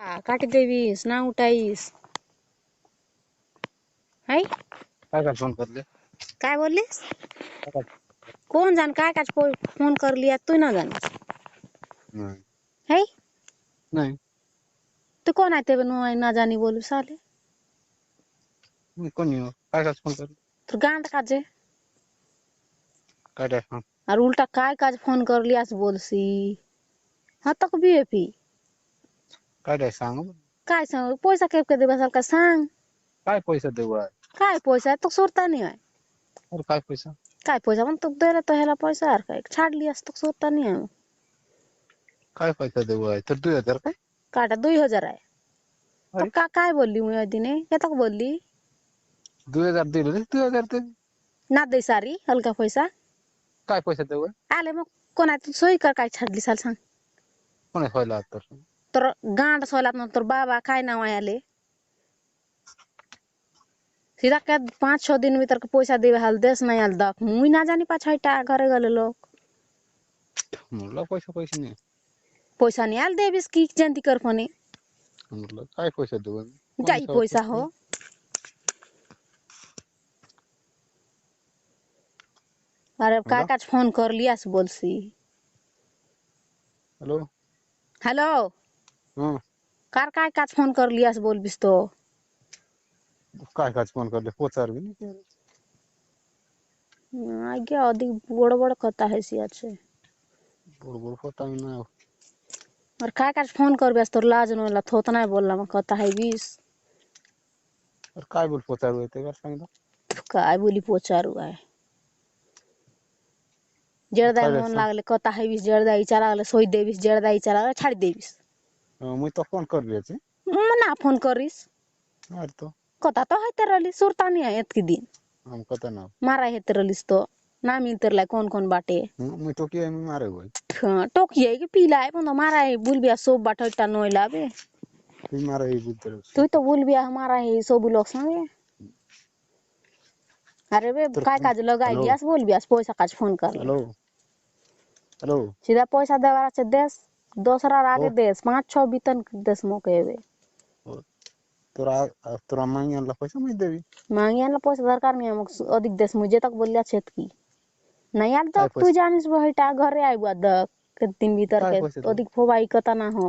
काटी देवीस ना उठाईस है काय फोन करले काय बोललीस कौन जान काय काज फोन कर लिया तू ना जान नहीं है नहीं तू कौन आते बनो ना जानी बोलू साले मैं कौन हो काय फोन कर तो गांड काजे काय फोन और उल्टा काय काज फोन कर लिया बोलसी हाँ तक भी पी काय सांग काय सांग पैसा केप के देबा साल का सांग काय पैसा देऊ काय पैसा तो सुरता नहीं है और काय पैसा मन तो दे तो हेला पैसा और काय छाड़ लिया तो सुरता नहीं है काय पैसा देऊ तर 2000 काय काटा 2000 है तो अरे काय बोलली मैं दिने क्या तक बोलली 2000 दिले 2000 ते ना दे सारी हल्का पैसा काय पैसा देऊ आले मग कोण आहे तू सोयी कर काय छाडली साल सांग कोण व्हायला तर तर गांड सोलात नंतर बाबा काय नाव आहे आले सीधा क्या 5-6 दिन भीतर के पैसा देवे हाल देश नहीं हाल दक मुई ना जानी पाछाटा घरे गले लोग मुला पैसा नहीं पैसा नहीं आल देविस की जंती कर फने मुला काय पैसा देऊ जाई पैसा हो अरे काय काज फोन कर लियास बोलसी हेलो हेलो हां कार काय काज फोन कर लियास बोल बिस तो काय काज फोन करले पोचार भी नहीं आगे अधिक बड़ बड़ कथा है सिया छे बड़ पता नहीं और काय काज फोन कर बिस तो लाज नला थोत नहीं बोलला म कथा है बिस और काय बोल पोचार होते कर सांगितलं काय बोली पोचारू आहे जड़दाई मन लागले कता है बिस जड़दाई चला लागले सोई देविस जड़दाई चला लागले छाड़ देविस मुई तो फोन कर लिया छे ना फोन करिस अरे तो कता तो है तेरली सुरता नहीं है इतकी दिन हम कता ना मारा है तेरलिस तो ना मिलतर ला कौन कौन बाटे मुई तो किया मैं मारे भाई टोकिए के पीला है पण मारा है बुलबिया सब बाटटा नोई लाबे तू मारे ही बुद्धर तू तो बुलबिया हमारा है सब लोग संगे अरे बे काय काज लगाई लियास बोलबियास पैसा काज फोन कर हेलो हेलो सीधा पैसा देवारा से देश दूसरा आगे देश 5-6 बीतन देश मोके बे तोरा मांगियाला पैसा मैं देवी मांगियाला पैसा दरकार नहीं मग अधिक देश मुझे तक बोलिया छेत की नहीं यार दक तू जानिस बहिटा घरे आइबा दक के दिन भीतर के अधिक फोबाई कता ना हो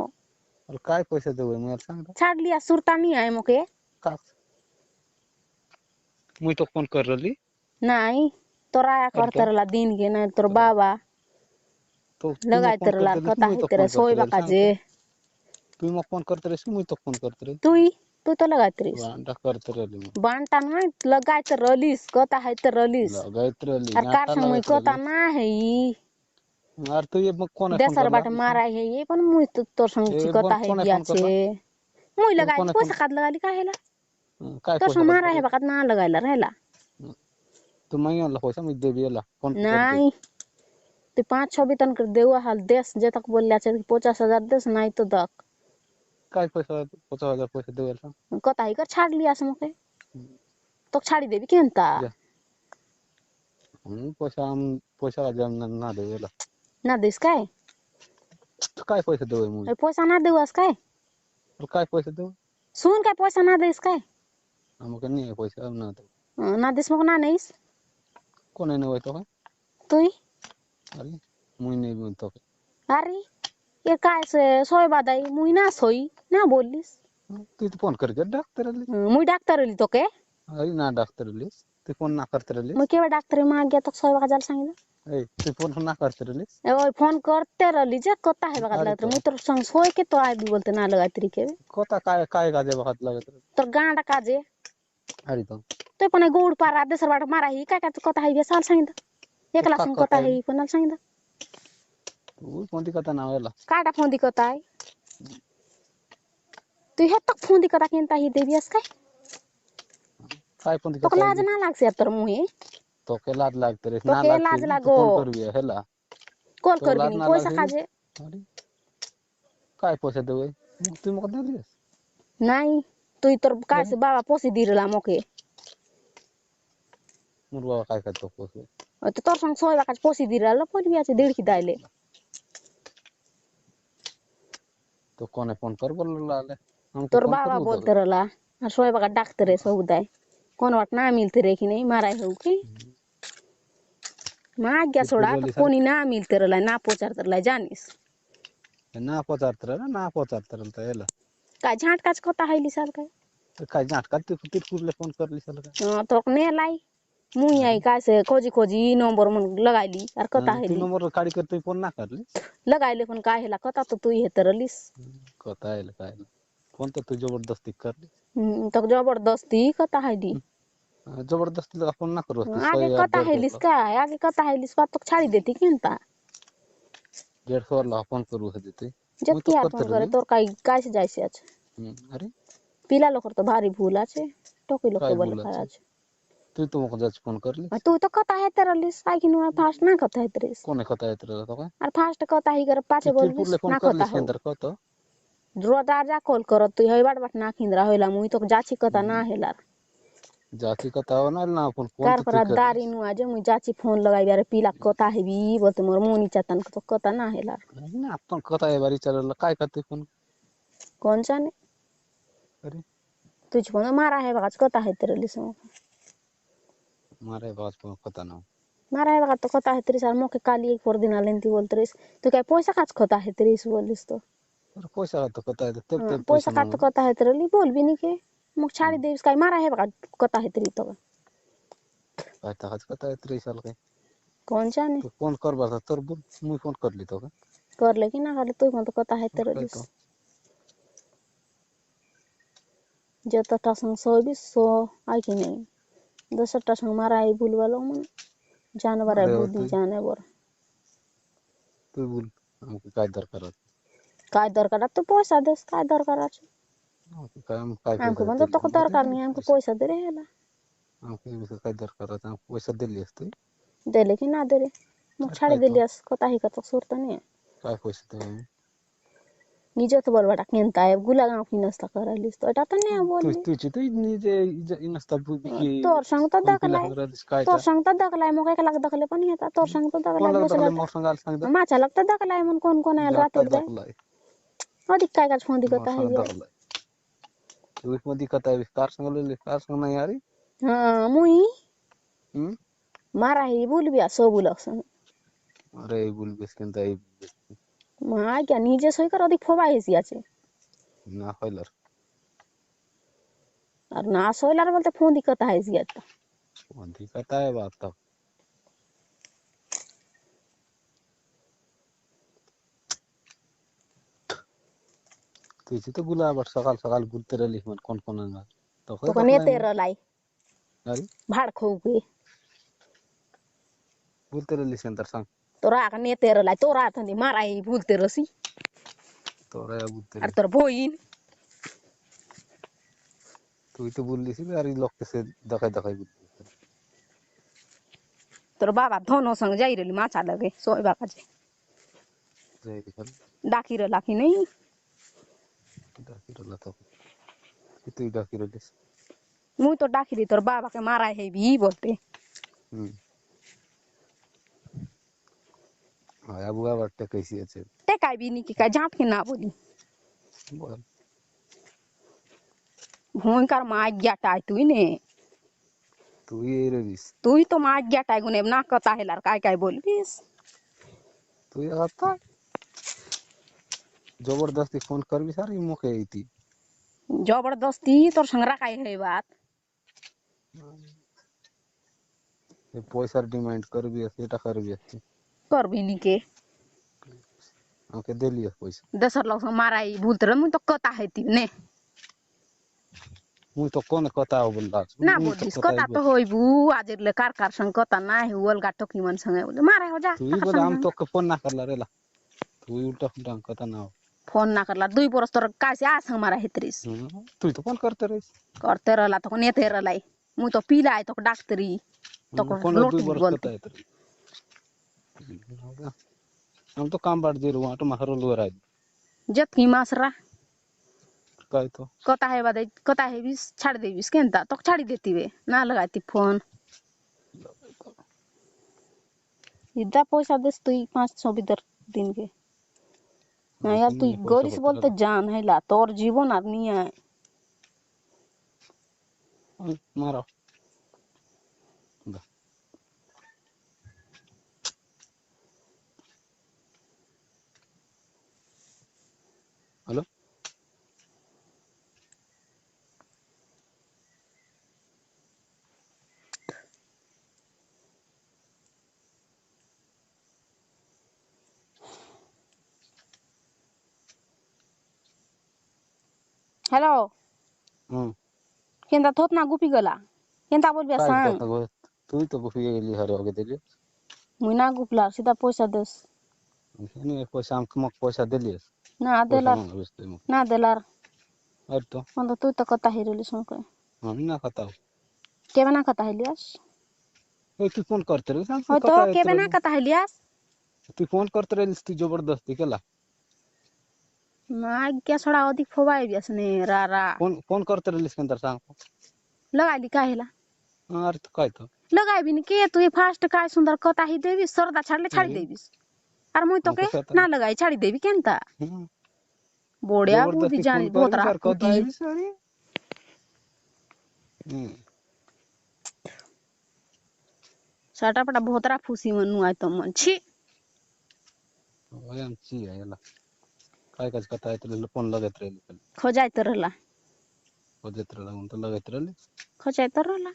और काय पैसा देवे मैं सांग छाड़ लिया सुरता नहीं है मोके का मुई तो फोन कर रली नहीं तोरा या करते रहला दिन के नहीं तोर बाबा तो लगाई तेरे लाल कता है तेरे सोईबा काजे तू म फोन करते रही मुई तो फोन करते रही तू तो लगाते रहिस बांटा करते रली बांटा नहीं लगाते रलिस कता है ते रलिस लगाते रली और कार संग मुई कता ना है ई यार तू ये कौन है फोन देसर बाट मारा है ये पण मुई तो तोर संग कता है बिया छे मुई लगाई पैसा काट लगाली काहेला काय तोर संग मारा है बकत ना लगाइला रहेला तू मांगियाला पैसा मैं देवीला फोन नहीं ते 5-6 बीतन कर देवा हाल देश जे तक बोलिया छे 50,000 देश नहीं तो दक काय पैसा 50,000 पैसा देवेला कता ही कर छाड़ लिया समके तो छाड़ी देबी केनता हम पैसा जम ना देवेला ना देस काय काय पैसा देवे मुई पैसा ना देवास काय और काय पैसा देवे सुन काय पैसा ना देस काय हमके नहीं है पैसा अब ना दे ना देस मक ना नईस कोने ने होय तो तुई अरे मुई नहीं बोल तो अरे ये काय से सोय बादाई मुई ना सोई ना बोलिस तू तो फोन करके डॉक्टर ली मुई डॉक्टर ली तो के अरे ना डॉक्टर ली तू फोन ना करते रली मुई केवा डॉक्टर माग गया तो सोय बाका जाल सांगितलं ए तू फोन ना करते रली ए फोन करते रली जे कता है बाका लगत मुई तो संग सोय के तो आइ भी बोलते ना लगाई तरीके कोता काय गाजे वक्त लगत तो गांडा काजे अरे तो पण गोड पारा देसर बाट मारा ही काय काय कता है बेसाल सांगितलं एकला संग कता है पण सांगितलं तू कोणती कथा नावेला काटा फोन कता है तू हे तक फोन कता केनता ही देबियस काय कोणती तो कथा लाज ना लागसे तर मुहे तो के लाज लागते रे तो ना के लाज लागो फोन करबी हेला कॉल करबी पैसा काजे अरे काय पैसा देवे तू मक देलिस नहीं तू तर काय से बाबा पोसी दिरला मोके मोर बाबा काय करतो पैसे तो तोर संग सोय बाका पोसी दिरला पोली बियाचे 1.5 दाइले तो कोने फोन कर बोल लाले हमके तोर फोन बाबा करू बोलते रहला आ सोए बका डाकते रे सौदाय कोन वाट ना मिलते रे कि नहीं मारा हो की मां गया सोड़ा तो कोनी ना मिलते रहला ना पोचारते रहला जानिस ना पचारतर ना पचारतर त एला काय झाट काच कता हैली साल काय काय नाटका तिरकुरले फोन करली साल काय हां तो ने लाई मुई आई काय से खोजी खोजी नंबर मन लगाइली और कता तू हैली नंबर काढी करते फोन ना करली लगाइले पण काय हैला कता तो तू हे तरलीस कता एला काय फोन तो तू जबरदस्ती करली तो जबरदस्ती कता हैली जबरदस्ती लगा फोन ना करू आगे कता हैलिस काय आगे कता हैलिस बात तो छाड़ी देती केनता 150 ला फोन करू है देते जत की यार फोन करे तोर काय से जायसे आज अरे पिला लोकर तो भारी भूल আছে टोकी लोक काय बोल बोला खराज तू तो मको जाच फोन करली तू तो कता है तरलीस काय कि नु फास्ट ना कता है तरीस कोने कता है तेरा तो काय और फास्ट कता ही कर पाछे बोलबिस तिरपुरले फोन ना करली कता हो सेंटर कतो रोदा जा कॉल करत तू हे बाट बाट ना खिंद्रा होइला मुई तो जाची कता ना हेला जाची कता हो ना फोन फोन कार तो पर तू दारी नु आजे मुई जाची फोन लगाई बारे पीला कता हेबी बोलते मोर मोनी चतन तो कता ना हेला ना अपन कता है बारी चलला काय करते फोन कौन जाने अरे तुझ फोन मारा है बाज कता है तरलीस मारे बात फोन कता ना मारा है बात तो कता है तरीस मोके काली एक फोर दिन आलेंती बोलतरीस तू काय पैसा काच कता है तरीस बोलिस तो अरे पैसा तो कता है तब तब पैसा पैसा काट मांग कता है तरली बोल भी नहीं के मुख छाड़ी देस काय मारा है बाज कता है तरी तो काय ताज कता है 3 साल के कौन जाने तो फोन कर बता तर बोल मुई फोन कर ली तो कर ले कि ना कर ले तू तो कता है काय तरलीस तो जत टासंग सोबिस सो आई कि नहीं 10 टासंग मारा है भूल वालो मन जानवर है अरे बुद्धि जानवर तू बोल हमको काय दरकार काय दरकार तो पैसा देस काय दरकार আছে काय हम काय हमको पैसा बंद दिली तो दरकार नहीं हमको पैसा दे रे हेला हमको काय दरकार हम पैसा दिली असते दे ले कि ना दे रे मुख छाड़ी काय तो देलियास कता ही का तो सुरत नहीं काय पैसा दे निजे तो बोलबाटा केनता है गुला गांव की नस्ता करलिस तो एटा तो नहीं तू बोलली तुझी तो निजे इनस्ता बिकी तोर संग तो कोण पिला दखलाय हंगरा काय तोर संग तो दखलाय मोके एक लाख दखले पण येता तोर संग तो कोण दखलाय लग बसला दखले मोर संगाल सांग दे माचा लगता दखलाय मन कोण कोण आयल जाता रात दखलाय अधिक काय का फोन मोर दिखता है संग यार दखलाय तू एक मध्ये कता है कार संग ले कार संग नहीं यारी हां मुई हम्म मारा ही बोल बिया सो बुलक संग अरे बोल बेसकेन ताई मा क्या निजे सोई कर अधिक फोबा हेसी আছে ना होइलर और ना सोइलार बोलते फोन दिखता है हेसी आता मध्ये कता है बात तो तुझी तो गुलाब सकाल सकाल बुलते रही मन कौन कौन आंगा तो तो होय कने दखलाय तेरा लाई अरे भाड़ खो के बुलते रही सेंटर सांग तोरा कने तेरा लाई तोरा थंदी मारा ही भूलते रसी तो रे बुलते और रही तोर भोइन तू तो बोलली सी यार लोग कैसे दखाई दखाई तोर बाबा धनो संग जाई रहली माचा लगे सोई बाकाचे जाई दिखल डाकी रहला कि नहीं डाकी रला तो तू डाकी रलिस मुई तो डाकी दी तोर बाबा के मारा है भी बोलते हाया बुआ वाटते कैसी अच्छे ते काय भी नहीं कि काय झाट के ना बोली बोल भून कर मार गया टाय तू ने तू ये रलिस तू ही तो मार गया टाय गुने ना कता है लार काय काय बोलबीस तू ये आता जबरदस्ती फोन कर भी सारी मुके आईती जबरदस्ती तोर संग रखाई है बात ये पैसा डिमांड कर भी ऐसे कर भी अच्छे कर भी नहीं के आके दे लिया पैसा दसर लोग संग मारा ही भूलते रह मुई तो कता है ती ने मुई तो कोन कता हो बोलला ना बोलिस कता तो होइबू आज ले कार संग कता ना है ओलगा टोकी मन संग बोले मारे हो जा तू ही बोले हम तो फोन ना करला रेला तू उल्टा उल्टा कता ना हो फोन ना करला दुई बरस तोर काय से आ संग मारा हेतरिस तू तो फोन करते रहिस करते रहला तो नेते रहलाई मुई तो पीला है तो डाक्टरी तो फोन लोटी 2 बरस बोलते कता है तेरे हम तो काम बाट दे रहा तो महरो लोरा जत की मासरा काय तो कता है बीस छाड़ दे बीस केनता तो छाड़ी देती वे ना लगाती फोन इदा पैसा देस तू 500 बिदर दिन के না यार তুই গরিস বলতে জান হেলা তোর জীবন আর নিয়ে মারো হ্যালো হ্যালো হুম কেনতা থত না গুপি গলা কেনতা বলবি কাই সাং কথা কই তুই তো গুফিয়ে গেলি হারে আগে দিলি মুই না গুপলা সিধা পয়সা দেস এখানে পয়সা আমাকে পয়সা দিলি না পয়সা দেলার মাঙ্গা বেশি না দেলার আর তো অন্ত তুই তো কথা হিরলি সঙ্গে আমি না কথা কেবে না কথা হিলিয়াস এই তুই ফোন করতে রে তুই হয়তো কথা কেবে না কথা হিলিয়াস তুই ফোন করতে রে তুই জবরদস্তি কেলা না আজ্ঞা ছড়া অধিক ফবাই বিয়াসনে রা রা फोन करते रहिस केंतर सांग लगाइली काहेला अरे तो काय तो लगाइबी नि के तुई फास्ट काय सुंदर कता ही देबी सरदा छाड़ले छाड़ी देबीस আর মুই তোকে না লাগাই ছাড়ি দেবি কেনতা বড়িয়া বুদ্ধি জানি ভোতরা বুদ্ধি সাটাপটা ভোতরা ফুসি মনু আই তো মন ছি ওই আম ছি আইলা काय काज कथा है तो फोन लगत रही खोजाय तो रहला खोजत रहला उन तो लगत रही खोजाय तो रहला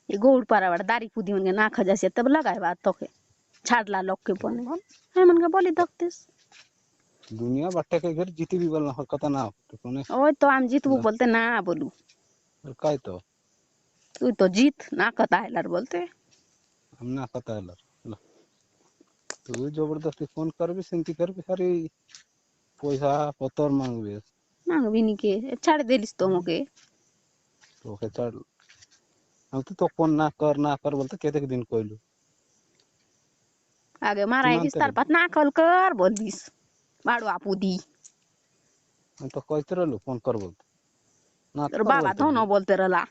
ये गोड़ पारावाड़ दारी पुदी मन ना खजासे तब लगाय बात तोके छाड़ला लोग के पने है मन के बोली दक्तिस दुनिया बट्टे के घर जीती भी बोलना हो कथा ना तो कोने ओय तो हम जीतबू बोलते ना बोलू और काय तो तू तो जीत ना कता हैलार बोलते हम ना कथा हैलार तू जबरदस्ती फोन करबी सेंती करबी सारी पैसा पतर मांगबे मांगबी नि के छाड़ देलिस तो मोके तो के चढ़ हम तो फोन ना कर बोलते केते दिन कोइलू आगे मारा विस्तार पत ना कल कर बोलिस बाड़ू आपुदी हम तो कहते रहलू फोन कर बोलते ना तोर बाबा दोनों बोलते रहला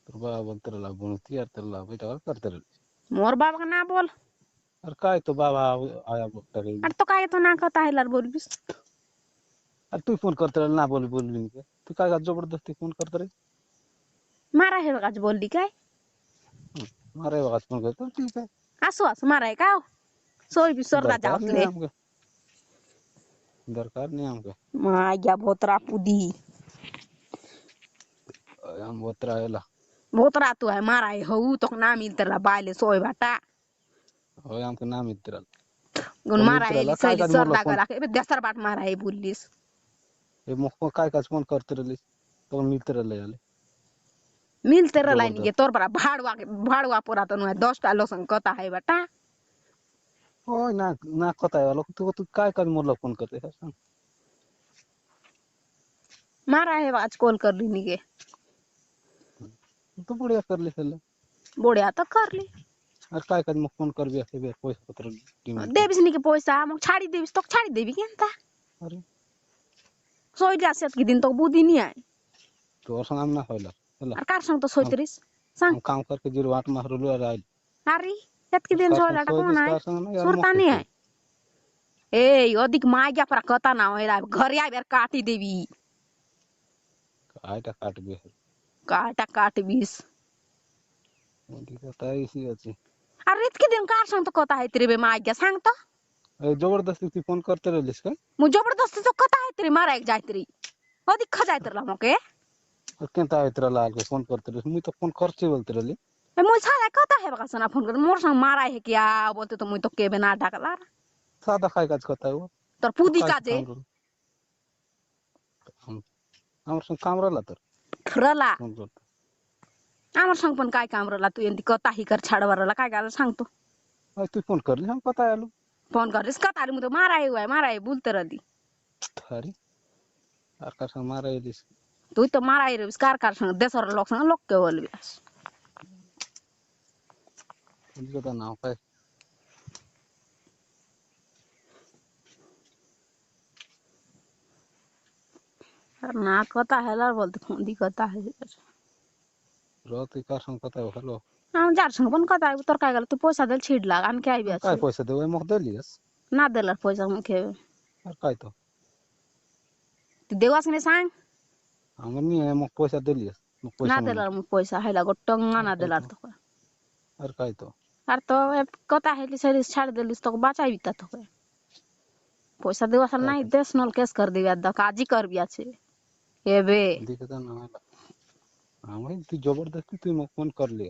तोर बाबा बोलते रहला बुनती यार तेरा बेटा करते रहली मोर बाबा का ना बोल और काय तो बाबा आया बोलता रही अरे तो काय तो ना कता हैलार बोलबिस अरे तू फोन करते रहली ना बोली के तू काय जबरदस्ती फोन करते रही मारा है बगाच बोलली काय मारे बात फोन करते ठीक है आसू आसू मारा है का सोई भी सरदा जावतले दरकार नहीं हमके मा गया भोतरा पुदी हम बोतरा हैला भोतरा तू है मारा है हऊ तो ना मिलते रहा बाले सोई बाटा होय हमके ना मित्र गुन मारा है सैली सरदा गला के देसर बाट मारा है बुल्लिस ए मुख काय काज फोन करते रहली तो मित्र रहले मिलते रहला नि के तोर बरा भाड़वा पूरा तो न 10 टा लोसन कता है बाटा होय ना कता है तू काय काज मोरला फोन करते है सांग मारा है आज कॉल कर ली नि के तो बढ़िया कर ली हेला बोड़िया तो कर ली और काय काज मुख फोन करबे से बे पैसा पत्र देबिस नि के पैसा मक छाड़ी देबिस तो छाड़ी देबी केनता अरे सोई जासेत के दिन तो बुद्धि नि आए तो संग हम ना होइला हेला और कार संग तो सोइतरिस संग हम काम करके 08 मास रोलो आ अरे यत के दिन सोला टा कोन आए सुरता नि आए ए अधिक माग्या पर कता ना होइला घरे आइबेर काटी देबी आइटा काट बे काटा काट बीस मोदी कता इसी अछि अरे इत के दिन कार संग तो कता है तेरे बे माग्या सांग तो ए जबरदस्ती तू फोन करते रहलिस का मु जबरदस्ती तो कता है तेरे मारा एक जायत्री अधिक खजाय तेरे मके और केनता इतरा लाल के फोन करते रहलिस मुई तो फोन करते बोलते रहली मु साला कता है बका फोन कर मोर संग मारा है क्या बोलते तो मु तो के बना डाकला सादा काय काज करता है वो तोर पुदी काजे हमर संग काम रहला तर रला आमर संग पण काय काम रला तू एंती कता ही कर छाडवर रला काय गाल सांगतो तू फोन करली हम पता आलू फोन करलिस कता आलू मु तो मारा है बोलते रहली अरे आर का संग मारा एलिस तू तो मारा है कार संग देसर लोक संग लोक के बोलबिस तुझे तो नाव काय ना कता हैला बोलते फोन दी कता है रोती का संग पता है हेलो हम जार संग पण कता तोर काय गल तू पैसा देल छिड लाग आन के आइबे काय আছে पैसा देवे मग देलियस ना देला पैसा मुखे अरे काय तो तू देवास ने सांग हमर नहीं है मग पैसा देलियस मग ना पैसा देला मग पैसा हैला गोटंगा ना देला तो अरे काय तो আর তো কথা হেলি সেরি ছাড় দিলিস তো বাঁচাইবি তা তোকে পয়সা দেওয়া সাল নাই দেশ নল কেস কর দিবি আর কাজই করবি আছে এবে दिक्कत ना होला আমি তুই জবরদস্তি তুই মোক ফোন করলি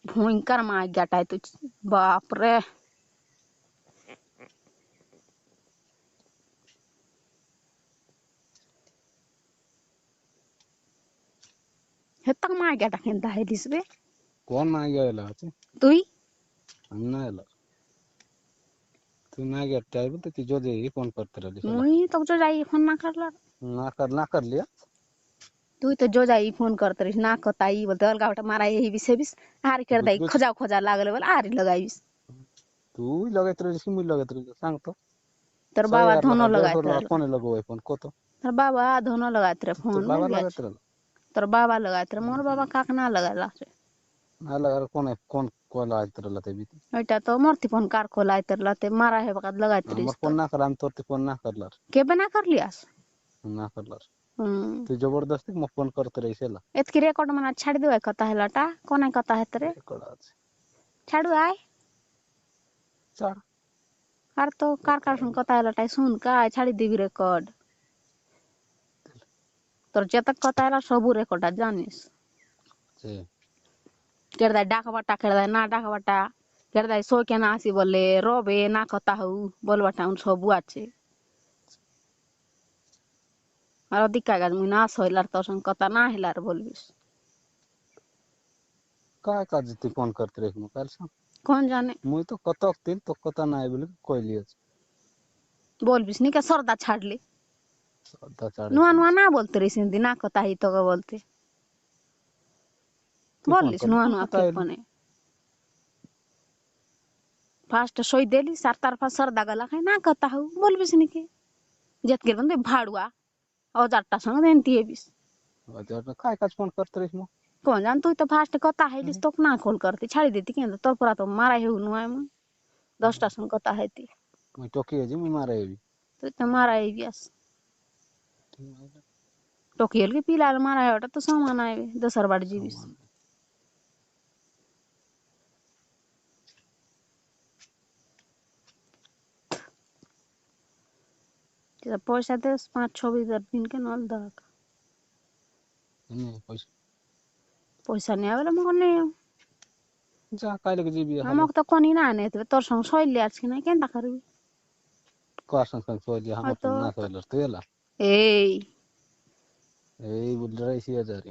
ভয়ঙ্কর মা গাটাই তুই বাপ রে হেতক মা গাটা কেনতা হেলিস বে কোন না গেলা আছে তুই हम ना एला तू ना गया टाइम तो तुझे जो ही फोन करते रही মুই তো जो যাই ফোন না कर लिया তুই তো जो যাই ফোন করতে রহিস না কতাই বলতে অলগা ওটা মারা এই বিছে বিস আর কেড় দাই খোঁজা খোঁজা লাগলে বল আর লাগাইবিস तू लगात रही मुई लगात रही सांग तो তোর বাবা ধন লাগাইত फोन लगो फोन को तो তোর বাবা ধন লাগাইত রে ফোন बाबा लगात रही তোর বাবা লাগাইত রে মোর বাবা কাক না লাগাইলা ना लगा कौन को लगात रही लते बीती ওইটা তো মরতি ফোন কার খোলাইত লাতে মারা হে বাকাত লাগাইত রে हमर फोन ना कर हम तोर फोन ना करलर के बना कर लियास ना करलर तू जबरदस्ती मो फोन करते रही सेला एतकी रेकॉर्ड मना छाड़ देवे कता हेलाटा कोने कता हेत रे रेकॉर्ड आज छाड़ू आय चार আর তো কার কার সঙ্গে কথা হেলাটাই শুন কাই ছাড়ি দিবি রেকর্ড তোর যেত কথা হেলা সবু রেকর্ড জানিস से কেড়দাই ডাকবাটা কেড়দাই না ডাকবাটা কেড়দাই সো কেনা আসি বলে রবে না কথা হউ বলবাটা উন সবু আছে আর দিকা গাজ মুই না সইলার তোর সঙ্গে কথা না হেলার বলবিস काय काज तू फोन करते रही मो कल सा কোন জানে मुई तो कतक दिन तो कता ना बोले कोई लियो বলবিস নি কে সরদা ছাড়লি सदा चाड़ নুয়া নুয়া না বলতে রে সিন্দি না কথা হি তোকে বলতে বললিস নুয়া নুয়া কে কোনে ফার্স্ট সই দেলিস আর তার পর সরদা গলা খাই না কথা হউ বলবিস নি কে যেত কে বন্ধে ভাড়ুয়া অজারটা সঙ্গে দেনতি হেবিস हजार काय काज फोन करते रही मो কোন জান তুই তো ফার্স্ট কথা হেলিস তোক না কল করতে ছাড়ি দিতি কেন তোর পরা তো মারাই হেউ নুয়া মু 10টা সঙ্গে কথা হেতি मुई टोकी जी मुई मारे भी তুই তো মারাই বিয়াস টকিয়েল কে পিলাল মারাই ওটা তো সমান আইবে দশর বাড়ি জিবিস পয়সা দে 5-6 দিন কে নল দাক नहीं पैसा পয়সা নিয়ে বলে মগ নেই जा काय लगे जी भी আমাক তো কোনি না আনে তোর সঙ্গে সইলে আজকে নাই কেনটা করবি क्वेश्चन संग सोच लिया हम হয়তো ना सोलर तो एला এই ए बोल रही सी हजार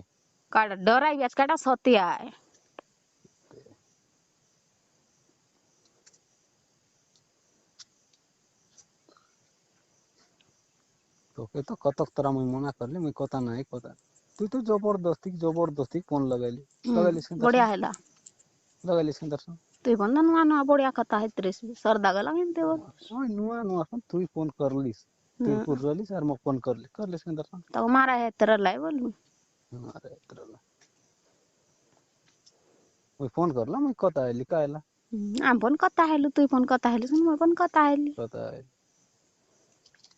কাটা ডরাই আজ কাটা সত্যি আয় तो के तो कतक तरह मुई मना करले मुई कता नहीं कता तू तो जबरदस्ती फोन लगाइली বড়িয়া হেলা सिंदर তুই বন্ধ নুয়া নুয়া বড়িয়া কথা হেতরিস সরদা গলা কেনতে বল ओय नुआ नुआ तू फोन करलिस तू पुर रलिस और मो फोन करले सिंदर তো মারা হেতর লাই বলবি अरे इतरला मुई फोन करला मुई कता आइली कायला আম ফোন কথা হেলু তুই ফোন কথা হেলিস মই ফোন কথা হেলি कता आइली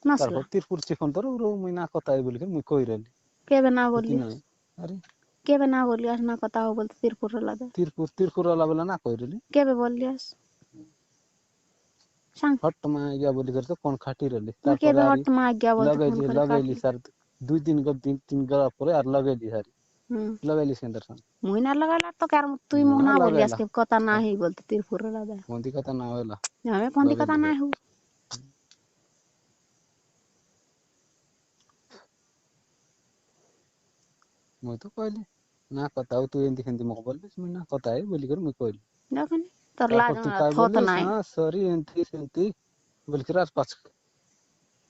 নসলা तार तिरपुर से फोन करो रो मुई ना कता आई बोल के मुई कहि रली কেবে না বললি नहीं अरे কেবে না বললি আর না কথা হো বলতে তিরপুর লাগে तिरपुर वाला बोला ना कहि रली কেবে বললি আস सांग हट में या बोली कर तो फोन खाटी रली केबे हट मा आज्ञा बोलते फोन करे लगैली सर 2 दिन गप 3 गप करे और लगैली सारी लगैली सिंदर मुई ना लगाला तो कार तुई मो ना बोली आजके कता ना ही बोलते तिरपुर लादा फोन कता ना होला हमें फोन कता ना हो मुई तो कहली ना कता तू एंती खेंती मको बोलबे मुई ना कता है बोली कर मुई कहली देखनी तोर लाज थोत ना हां सॉरी एंती सेंती बोल के रात पाछ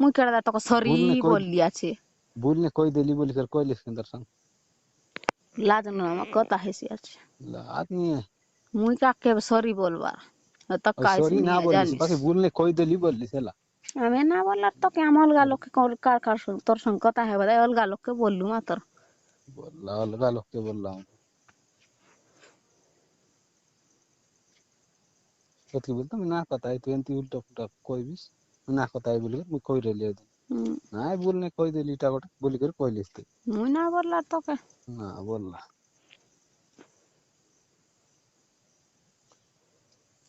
मुई करदा तो सॉरी बोलली আছে भूल ने कोई देली बोली कर कहली सिंदर संग लाज ना म कता हेसी আছে लाज नहीं है मुई का के सॉरी बोलबा तो काय सॉरी ना बोली बाकी भूल ने कोई देली बोलली सेला हमें ना बोलला तो के हम अलगा लोग के कार कार तोर संग कता है बदा अलगा लोग के बोललू मातर बोला अलगा लोग के बोल रहा हूँ कतली बोलता मैं ना कता है 20 उल्टा पुल्टा कोई भी ना कता है बोले मैं कोई रेले ना बोलने कोई दे लीटा गोटा बोली कर कोई लिखते मुई ना बोलला तो के ना बोलला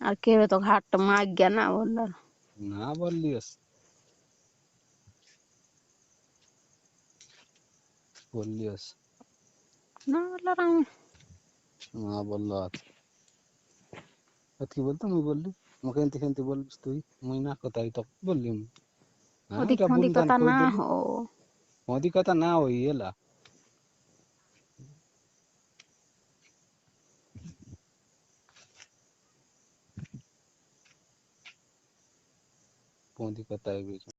আর কেবে তো ঘাট মাগ গিয়া না বললা ना बोल लियस না বললা আমি ना बोलला कतली बोलता मैं बोल ली मुझे इंतज़ार इंतज़ार बोल तू ही मुझे ना कता है तो बोल ली मैं हाँ ওদিক इटा ফন্দি बोल दान কথা कोई না दे ली হো मोदी कता ना हो ये ला मोदी कता है बीच